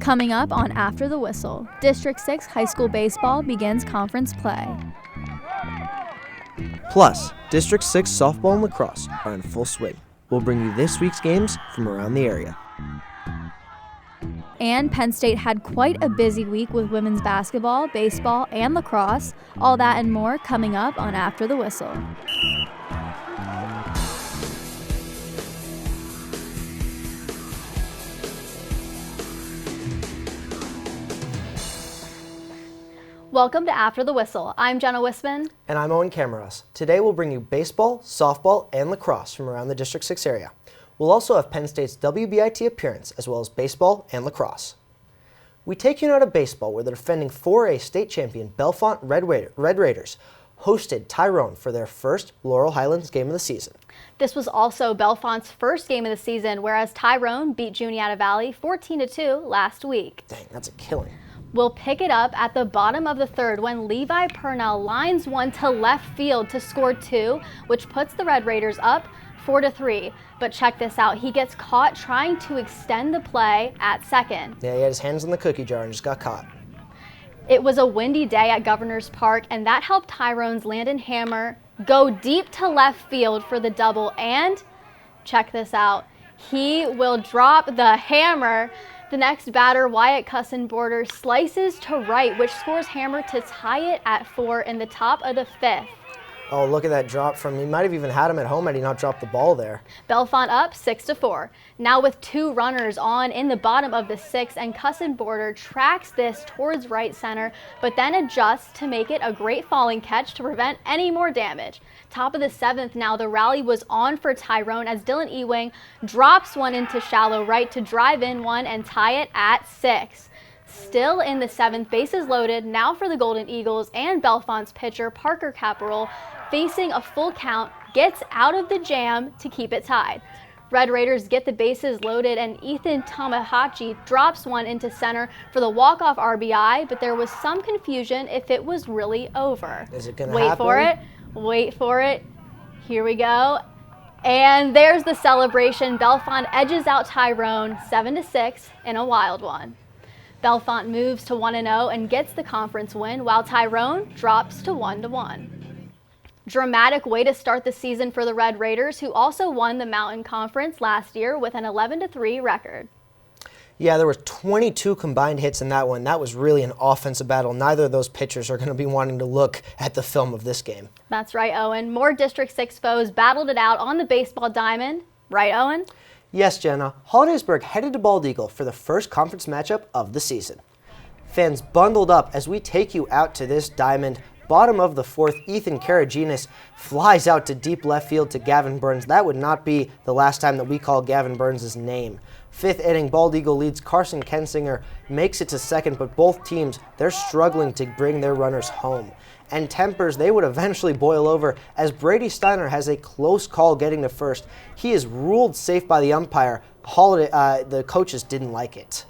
Coming up on After the Whistle, District 6 high school baseball begins conference play. Plus, District 6 softball and lacrosse are in full swing. We'll bring you this week's games from around the area. And Penn State had quite a busy week with women's basketball, baseball, and lacrosse. All that and more coming up on After the Whistle. Welcome to After the Whistle. I'm Jenna Wisman. And I'm Owen Camaros. Today we'll bring you baseball, softball, and lacrosse from around the District 6 area. We'll also have Penn State's WBIT appearance, as well as baseball and lacrosse. We take you now to baseball, where the defending 4A state champion Bellefonte Red Raiders hosted Tyrone for their first Laurel Highlands game of the season. This was also Bellefonte's first game of the season, whereas Tyrone beat Juniata Valley 14-2 last week. Dang, that's a killing. We'll pick it up at the bottom of the third when Levi Purnell lines one to left field to score two, which puts the Red Raiders up 4-3. But check this out, he gets caught trying to extend the play at second. Yeah, he had his hands in the cookie jar and just got caught. It was a windy day at Governor's Park, and that helped Tyrone's Landon Hammer go deep to left field for the double, and check this out, he will drop the hammer. The next batter, Wyatt Cusson-Border, slices to right, which scores Hammer to tie it at 4 in the top of the fifth. Oh, look at that drop from, he might have even had him at home had he not dropped the ball there. Bellefonte up 6-4. Now with two runners on in the bottom of the sixth, and Cusson-Border tracks this towards right center, but then adjusts to make it a great falling catch to prevent any more damage. Top of the seventh now, the rally was on for Tyrone as Dylan Ewing drops one into shallow right to drive in one and tie it at 6. Still in the seventh, bases loaded now for the Golden Eagles, and Bellefonte's pitcher Parker Caparol, facing a full count, gets out of the jam to keep it tied. Red Raiders get the bases loaded, and Ethan Tamahachi drops one into center for the walk-off RBI, but there was some confusion if it was really over. Is it gonna happen? Wait for it. Here we go. And there's the celebration. Bellefonte edges out Tyrone 7-6 in a wild one. Bellefonte moves to 1-0 and gets the conference win, while Tyrone drops to 1-1. Dramatic way to start the season for the Red Raiders, who also won the Mountain Conference last year with an 11-3 record. Yeah, there were 22 combined hits in that one. That was really an offensive battle. Neither of those pitchers are going to be wanting to look at the film of this game. That's right, Owen. More District 6 foes battled it out on the baseball diamond. Right, Owen? Yes, Jenna. Hollidaysburg headed to Bald Eagle for the first conference matchup of the season. Fans bundled up as we take you out to this diamond. Bottom of the fourth, Ethan Karaginas flies out to deep left field to Gavin Burns. That would not be the last time that we call Gavin Burns' name. Fifth inning, Bald Eagle leads. Carson Kensinger makes it to second, but both teams, they're struggling to bring their runners home. And tempers, they would eventually boil over as Brady Steiner has a close call getting to first. He is ruled safe by the umpire. The coaches didn't like it.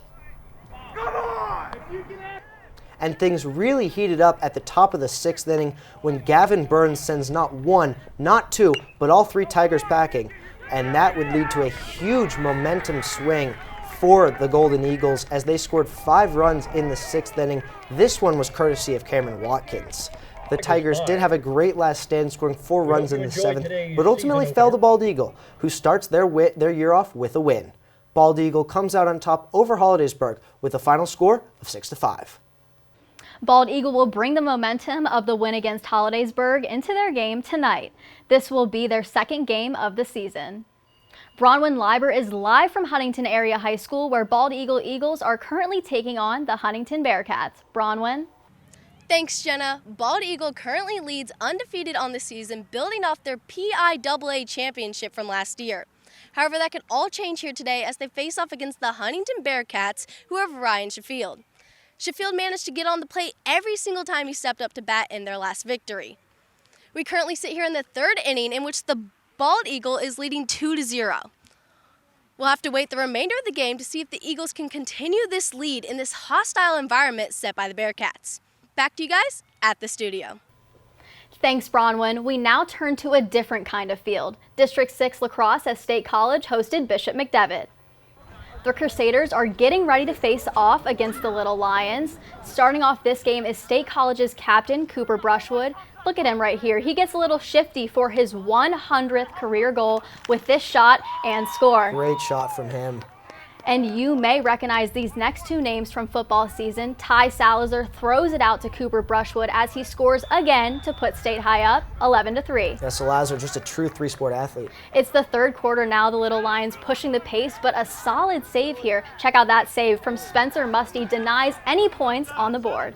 And things really heated up at the top of the sixth inning when Gavin Burns sends not one, not two, but all three Tigers packing. And that would lead to a huge momentum swing for the Golden Eagles as they scored 5 runs in the sixth inning. This one was courtesy of Cameron Watkins. The Tigers did have a great last stand, scoring 4 runs in the seventh, but ultimately fell to Bald Eagle, who starts their year off with a win. Bald Eagle comes out on top over Hollidaysburg with a final score of 6-5. Bald Eagle will bring the momentum of the win against Hollidaysburg into their game tonight. This will be their second game of the season. Bronwyn Liber is live from Huntington Area High School, where Bald Eagle Eagles are currently taking on the Huntington Bearcats. Bronwyn? Thanks, Jenna. Bald Eagle currently leads undefeated on the season, building off their PIAA championship from last year. However, that could all change here today as they face off against the Huntington Bearcats, who have Ryan Sheffield. Sheffield managed to get on the plate every single time he stepped up to bat in their last victory. We currently sit here in the third inning, in which the Bald Eagle is leading 2-0. We'll have to wait the remainder of the game to see if the Eagles can continue this lead in this hostile environment set by the Bearcats. Back to you guys at the studio. Thanks, Bronwyn. We now turn to a different kind of field. District 6 lacrosse at State College hosted Bishop McDevitt. The Crusaders are getting ready to face off against the Little Lions. Starting off this game is State College's captain, Cooper Brushwood. Look at him right here. He gets a little shifty for his 100th career goal with this shot and score. Great shot from him. And you may recognize these next two names from football season. Ty Salazar throws it out to Cooper Brushwood as he scores again to put State High up 11-3. Yeah, Salazar, just a true three-sport athlete. It's the third quarter now, the Little Lions pushing the pace, but a solid save here. Check out that save from Spencer Musty, denies any points on the board.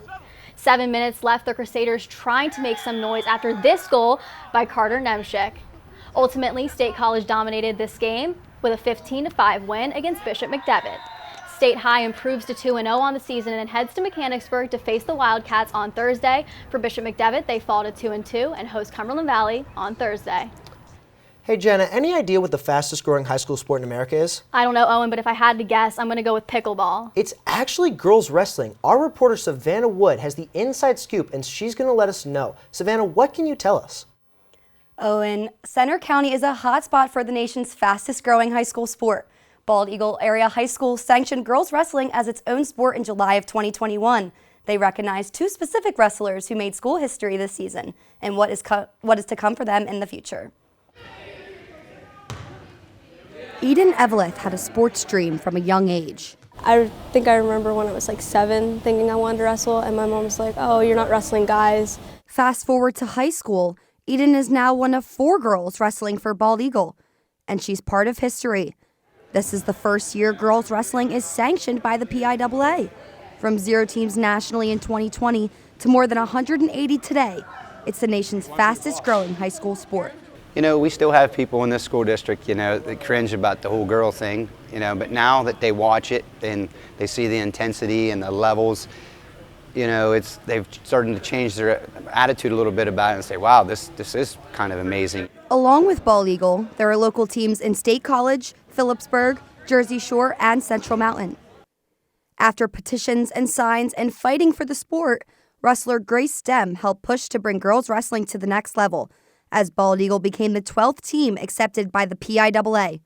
7 minutes left, the Crusaders trying to make some noise after this goal by Carter Nemchik. Ultimately, State College dominated this game with a 15-5 win against Bishop McDevitt. State High improves to 2-0 on the season and heads to Mechanicsburg to face the Wildcats on Thursday. For Bishop McDevitt, they fall to 2-2 and host Cumberland Valley on Thursday. Hey Jenna, any idea what the fastest growing high school sport in America is? I don't know, Owen, but if I had to guess, I'm going to go with pickleball. It's actually girls wrestling. Our reporter Savannah Wood has the inside scoop and she's going to let us know. Savannah, what can you tell us? Owen, Center County is a hotspot for the nation's fastest growing high school sport. Bald Eagle Area High School sanctioned girls wrestling as its own sport in July of 2021. They recognized two specific wrestlers who made school history this season and what is to come for them in the future. Eden Eveleth had a sports dream from a young age. I think I remember when I was like 7 thinking I wanted to wrestle, and my mom was like, "Oh, you're not wrestling guys." Fast forward to high school, Eden is now one of 4 girls wrestling for Bald Eagle, and she's part of history. This is the first year girls wrestling is sanctioned by the PIAA. From 0 teams nationally in 2020 to more than 180 today, it's the nation's fastest growing high school sport. You know, we still have people in this school district, that cringe about the whole girl thing, but now that they watch it and they see the intensity and the levels, they've started to change their attitude a little bit about it and say, wow, this is kind of amazing. Along with Bald Eagle, there are local teams in State College, Phillipsburg, Jersey Shore, and Central Mountain. After petitions and signs and fighting for the sport, wrestler Grace Stem helped push to bring girls wrestling to the next level, as Bald Eagle became the 12th team accepted by the PIAA.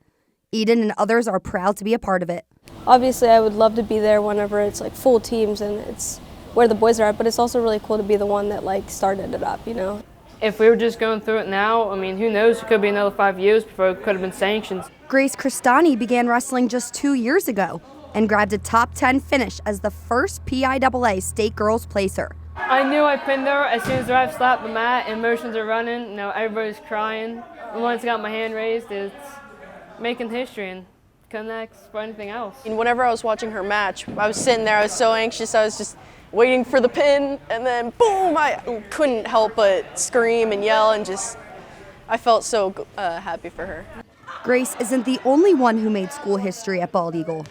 Eden and others are proud to be a part of it. Obviously, I would love to be there whenever it's like full teams and it's where the boys are at, but it's also really cool to be the one that started it up, If we were just going through it now, who knows, it could be another 5 years before it could have been sanctioned. Grace Cristani began wrestling just 2 years ago and grabbed a top 10 finish as the first PIAA state girls placer. I knew I pinned her as soon as the ref slapped the mat and motions are running. Everybody's crying. And once I got my hand raised, it's making history and couldn't ask for anything else. And whenever I was watching her match, I was sitting there, I was so anxious, I was just waiting for the pin, and then boom, I couldn't help but scream and yell and I felt so happy for her. Grace isn't the only one who made school history at Bald Eagle.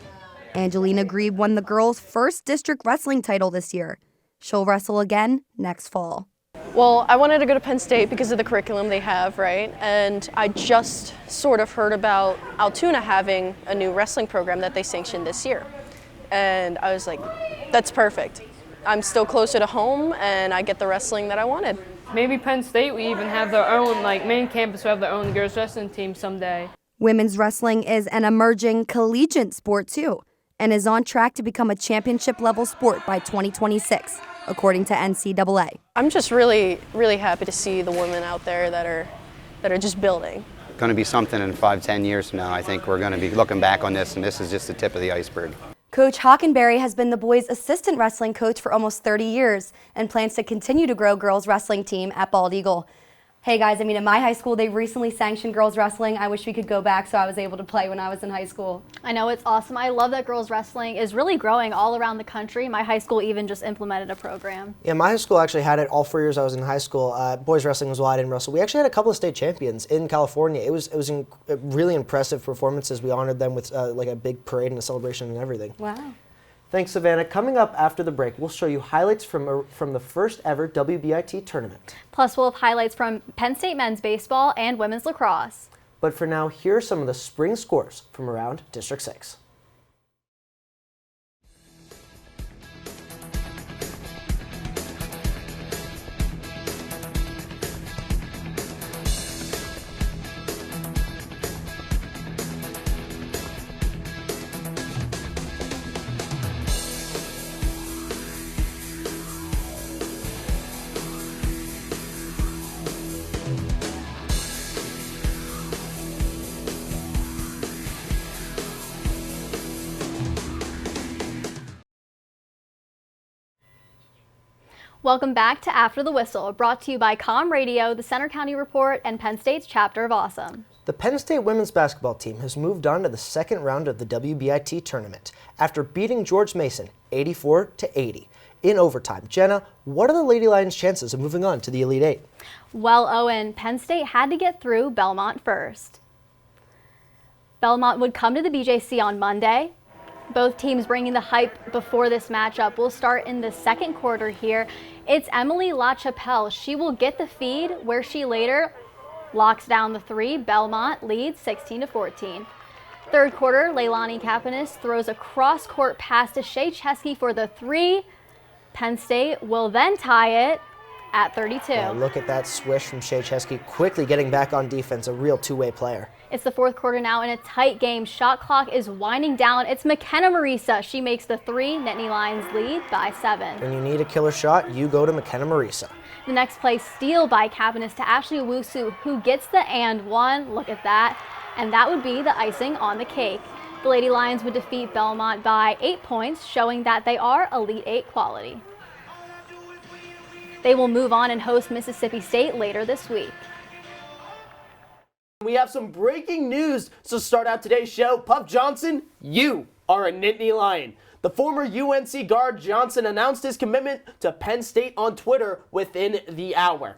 Angelina Grebe won the girls' first district wrestling title this year. She'll wrestle again next fall. Well, I wanted to go to Penn State because of the curriculum they have, right? And I just sort of heard about Altoona having a new wrestling program that they sanctioned this year. And I was like, that's perfect. I'm still closer to home and I get the wrestling that I wanted. Maybe Penn State will even have their own, main campus will have their own girls wrestling team someday. Women's wrestling is an emerging collegiate sport too, and is on track to become a championship level sport by 2026, according to NCAA. I'm just really, really happy to see the women out there that are just building. Going to be something in 5-10 years from now. I think we're going to be looking back on this, and this is just the tip of the iceberg. Coach Hockenberry has been the boys' assistant wrestling coach for almost 30 years and plans to continue to grow girls' wrestling team at Bald Eagle. Hey guys, in my high school, they recently sanctioned girls wrestling. I wish we could go back so I was able to play when I was in high school. I know, it's awesome. I love that girls wrestling is really growing all around the country. My high school even just implemented a program. Yeah, my high school actually had it all 4 years I was in high school. Boys wrestling was why I didn't wrestle. We actually had a couple of state champions in California. It was really impressive performances. We honored them with a big parade and a celebration and everything. Wow. Thanks, Savannah. Coming up after the break, we'll show you highlights from the first ever WBIT tournament. Plus, we'll have highlights from Penn State men's baseball and women's lacrosse. But for now, here are some of the spring scores from around District 6. Welcome back to After the Whistle, brought to you by Com Radio, the Center County Report, and Penn State's Chapter of Awesome. The Penn State women's basketball team has moved on to the second round of the WBIT tournament after beating George Mason 84-80 in overtime. Jenna, what are the Lady Lions' chances of moving on to the Elite Eight? Well, Owen, Penn State had to get through Belmont first. Belmont would come to the BJC on Monday. Both teams bringing the hype before this matchup. We'll start in the second quarter here. It's Emily LaChapelle. She will get the feed where she later locks down the three. Belmont leads 16-14. Third quarter, Leilani Kapanis throws a cross-court pass to Shea Chesky for the three. Penn State will then tie it at 32. Yeah, look at that swish from Shea Chesky, quickly getting back on defense, a real two-way player. It's the fourth quarter now in a tight game. Shot clock is winding down. It's McKenna Marisa. She makes the three. Nittany Lions lead by 7. When you need a killer shot, you go to McKenna Marisa. The next play, steal by Kapanis to Ashley Owusu, who gets the and one. Look at that. And that would be the icing on the cake. The Lady Lions would defeat Belmont by 8 points, showing that they are Elite 8 quality. They will move on and host Mississippi State later this week. We have some breaking news to start out today's show. Puff Johnson, you are a Nittany Lion. The former UNC guard Johnson announced his commitment to Penn State on Twitter within the hour.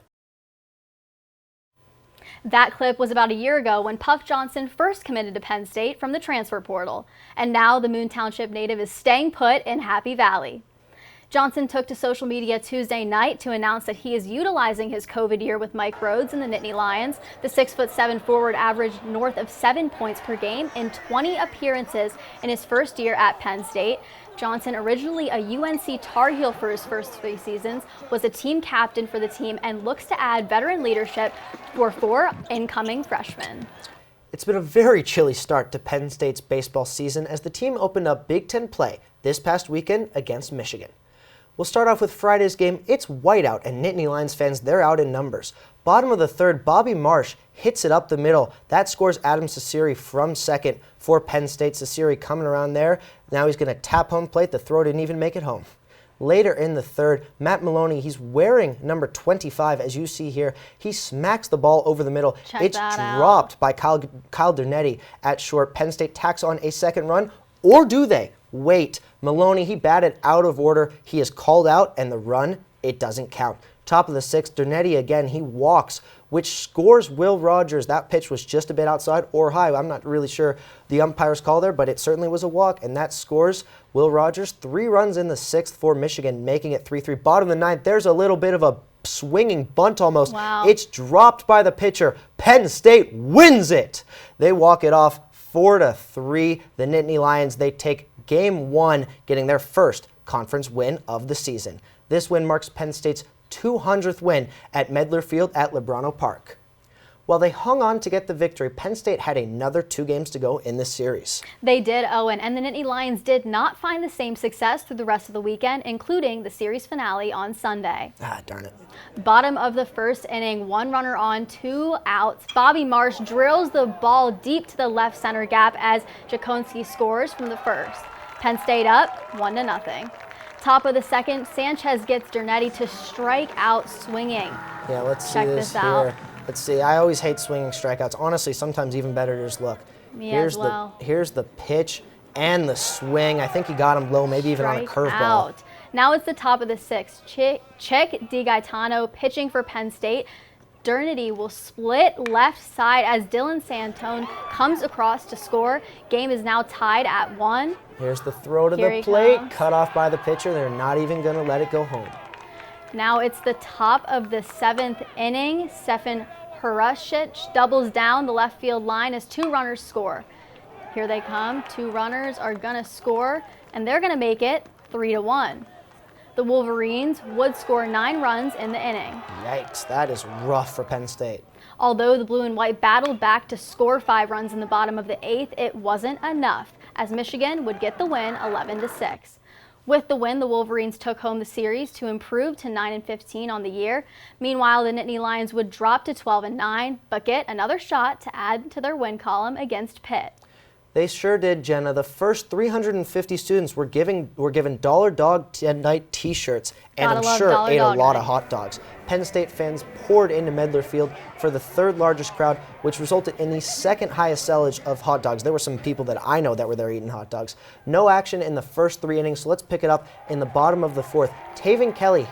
That clip was about a year ago when Puff Johnson first committed to Penn State from the transfer portal. And now the Moon Township native is staying put in Happy Valley. Johnson took to social media Tuesday night to announce that he is utilizing his COVID year with Mike Rhodes and the Nittany Lions. The 6'7" forward averaged north of 7 points per game in 20 appearances in his first year at Penn State. Johnson, originally a UNC Tar Heel for his first 3 seasons, was a team captain for the team and looks to add veteran leadership for 4 incoming freshmen. It's been a very chilly start to Penn State's baseball season as the team opened up Big Ten play this past weekend against Michigan. We'll start off with Friday's game. It's whiteout, and Nittany Lions fans, they're out in numbers. Bottom of the third, Bobby Marsh hits it up the middle. That scores Adam Cecere from second for Penn State. Cecere coming around there. Now he's going to tap home plate. The throw didn't even make it home. Later in the third, Matt Maloney, he's wearing number 25, as you see here. He smacks the ball over the middle. It's dropped by Kyle Dernetti at short. Penn State tacks on a second run, or do they? Wait. Maloney, he batted out of order. He is called out, and the run, it doesn't count. Top of the sixth, Dernetti again, he walks, which scores Will Rogers. That pitch was just a bit outside or high. I'm not really sure the umpire's call there, but it certainly was a walk, and that scores Will Rogers 3 runs in the sixth for Michigan, making it 3-3. Bottom of the ninth, there's a little bit of a swinging bunt almost. Wow. It's dropped by the pitcher. Penn State wins it. They walk it off 4-3. The Nittany Lions, they take Game 1, getting their first conference win of the season. This win marks Penn State's 200th win at Medler Field at Lebrano Park. While they hung on to get the victory, Penn State had another 2 games to go in this series. They did, Owen, and the Nittany Lions did not find the same success through the rest of the weekend, including the series finale on Sunday. Ah, darn it. Bottom of the first inning, 1 runner on, 2 outs. Bobby Marsh drills the ball deep to the left center gap as Jakonski scores from the first. Penn State up 1-0. Top of the second, Sanchez gets Dernetti to strike out swinging. Yeah, let's Check see this this out. here. Let's see. I always hate swinging strikeouts. Honestly, sometimes even better to just look. Me here's as well. Here's the pitch and the swing. I think he got him low, maybe even on a Strike curveball. out. Now it's the top of the sixth. Chick DiGaetano pitching for Penn State. Dernetti will split left side as Dylan Santone comes across to score. Game is now tied at 1. Here's the throw to Here the he plate, comes. cut off by the pitcher. They're not even going to let it go home. Now it's the top of the 7th inning. Stefan Hrushich doubles down the left field line as 2 runners score. Here they come. 2 runners are going to score, and they're going to make it 3-1. The Wolverines would score 9 runs in the inning. Yikes, that is rough for Penn State. Although the blue and white battled back to score 5 runs in the bottom of the 8th, it wasn't enough, as Michigan would get the win 11-6. With the win, the Wolverines took home the series to improve to 9-15 on the year. Meanwhile, the Nittany Lions would drop to 12-9, but get another shot to add to their win column against Pitt. They sure did, Jenna. The first 350 students were given Dollar Dog Night T-shirts and Gotta I'm sure love ate a Dollar lot Dog of hot dogs. Penn State fans poured into Medler Field for the third largest crowd, which resulted in the second highest sellage of hot dogs. There were some people that I know that were there eating hot dogs. No action in the first 3 innings, so let's pick it up in the bottom of the 4th. Taven Kelly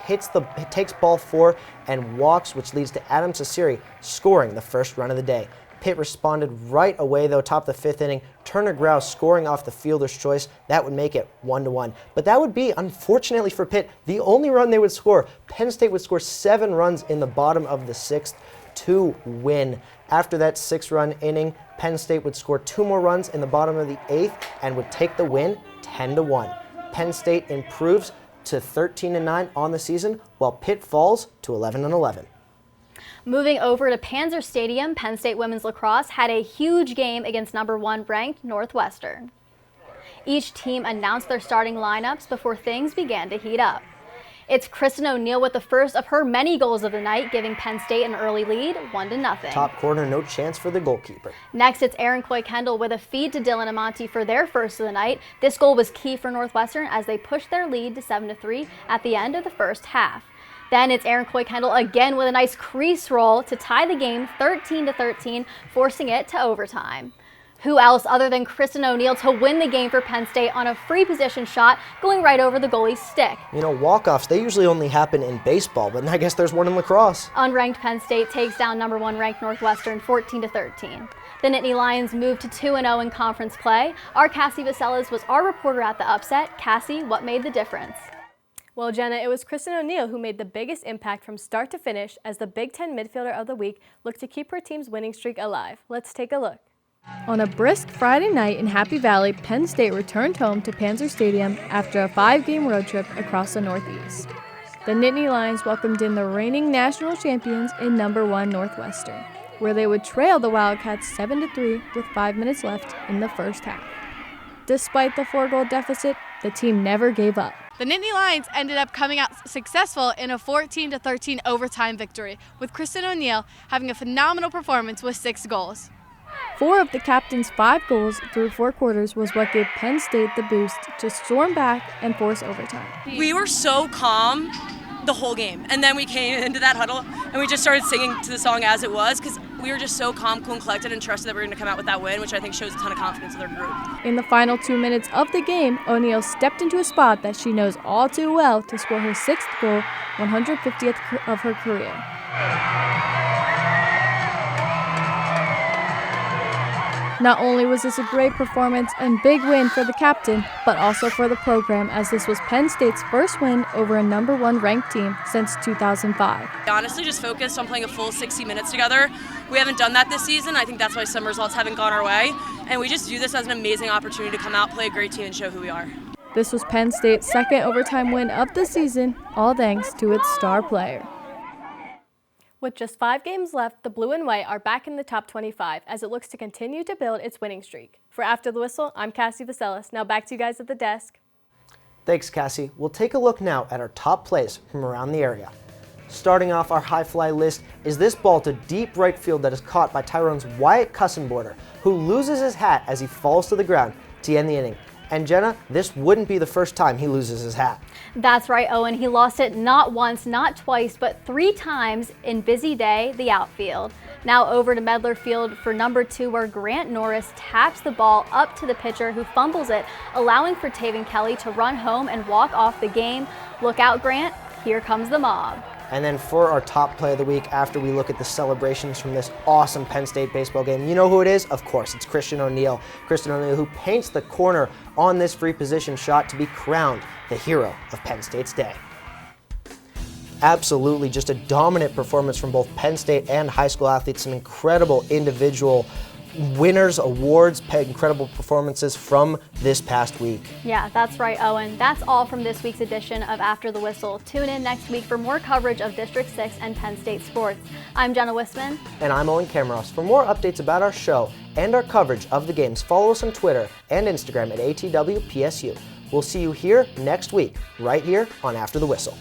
takes ball 4 and walks, which leads to Adam Sasiri scoring the first run of the day. Pitt responded right away, though, top of the 5th inning. Turner Grouse scoring off the fielder's choice. That would make it 1-1. But that would be, unfortunately for Pitt, the only run they would score. Penn State would score 7 runs in the bottom of the 6th to win. After that 6-run inning, Penn State would score 2 more runs in the bottom of the 8th and would take the win 10-1. Penn State improves to 13-9 on the season, while Pitt falls to 11-11. Moving over to Panzer Stadium, Penn State women's lacrosse had a huge game against number 1 ranked Northwestern. Each team announced their starting lineups before things began to heat up. It's Kristen O'Neill with the first of her many goals of the night, giving Penn State an early lead, 1-0. Top corner, no chance for the goalkeeper. Next, it's Erin Coy-Kendall with a feed to Dylan Amonte for their first of the night. This goal was key for Northwestern as they pushed their lead to 7-3 at the end of the first half. Then it's Erin Coy-Kendall again with a nice crease roll to tie the game 13-13, forcing it to overtime. Who else other than Kristen O'Neill to win the game for Penn State on a free position shot going right over the goalie's stick? You know, walk-offs, they usually only happen in baseball, but I guess there's one in lacrosse. Unranked Penn State takes down number 1 ranked Northwestern 14-13. The Nittany Lions moved to 2-0 in conference play. Our Cassie Vaselas was our reporter at the upset. Cassie, what made the difference? Well, Jenna, it was Kristen O'Neill who made the biggest impact from start to finish as the Big Ten Midfielder of the Week looked to keep her team's winning streak alive. Let's take a look. On a brisk Friday night in Happy Valley, Penn State returned home to Panzer Stadium after a 5-game road trip across the Northeast. The Nittany Lions welcomed in the reigning national champions in number 1 Northwestern, where they would trail the Wildcats 7-3 with 5 minutes left in the first half. Despite the 4-goal deficit, the team never gave up. The Nittany Lions ended up coming out successful in a 14-13 overtime victory, with Kristen O'Neill having a phenomenal performance with 6 goals. 4 of the captain's 5 goals through 4 quarters was what gave Penn State the boost to storm back and force overtime. We were so calm the whole game, and then we came into that huddle and we just started singing to the song as it was because we were just so calm, cool, and collected and trusted that we were going to come out with that win, which I think shows a ton of confidence in their group. In the final 2 minutes of the game, O'Neill stepped into a spot that she knows all too well to score her 6th goal, 150th of her career. Not only was this a great performance and big win for the captain, but also for the program, as this was Penn State's first win over a number 1 ranked team since 2005. We honestly just focused on playing a full 60 minutes together. We haven't done that this season. I think that's why some results haven't gone our way. And we just view this as an amazing opportunity to come out, play a great team, and show who we are. This was Penn State's second overtime win of the season, all thanks to its star player. With just 5 games left, the Blue and White are back in the top 25 as it looks to continue to build its winning streak. For After the Whistle, I'm Cassie Vaselas. Now back to you guys at the desk. Thanks, Cassie. We'll take a look now at our top plays from around the area. Starting off our high fly list is this ball to deep right field that is caught by Tyrone's Wyatt Cussenborder, who loses his hat as he falls to the ground to end the inning. And Jenna, this wouldn't be the first time he loses his hat. That's right, Owen. He lost it not once, not twice, but 3 times in Busy Day, the outfield. Now over to Medler Field for number 2, where Grant Norris taps the ball up to the pitcher, who fumbles it, allowing for Taven Kelly to run home and walk off the game. Look out, Grant. Here comes the mob. And then for our top play of the week, after we look at the celebrations from this awesome Penn State baseball game, you know who it is? Of course, it's Kristen O'Neill. Kristen O'Neill, who paints the corner on this free position shot to be crowned the hero of Penn State's day. Absolutely, just a dominant performance from both Penn State and high school athletes. Some incredible individual winners, awards, incredible performances from this past week. Yeah, that's right, Owen. That's all from this week's edition of After the Whistle. Tune in next week for more coverage of District 6 and Penn State sports. I'm Jenna Wisman. And I'm Owen Camaros. For more updates about our show and our coverage of the games, follow us on Twitter and Instagram at ATWPSU. We'll see you here next week, right here on After the Whistle.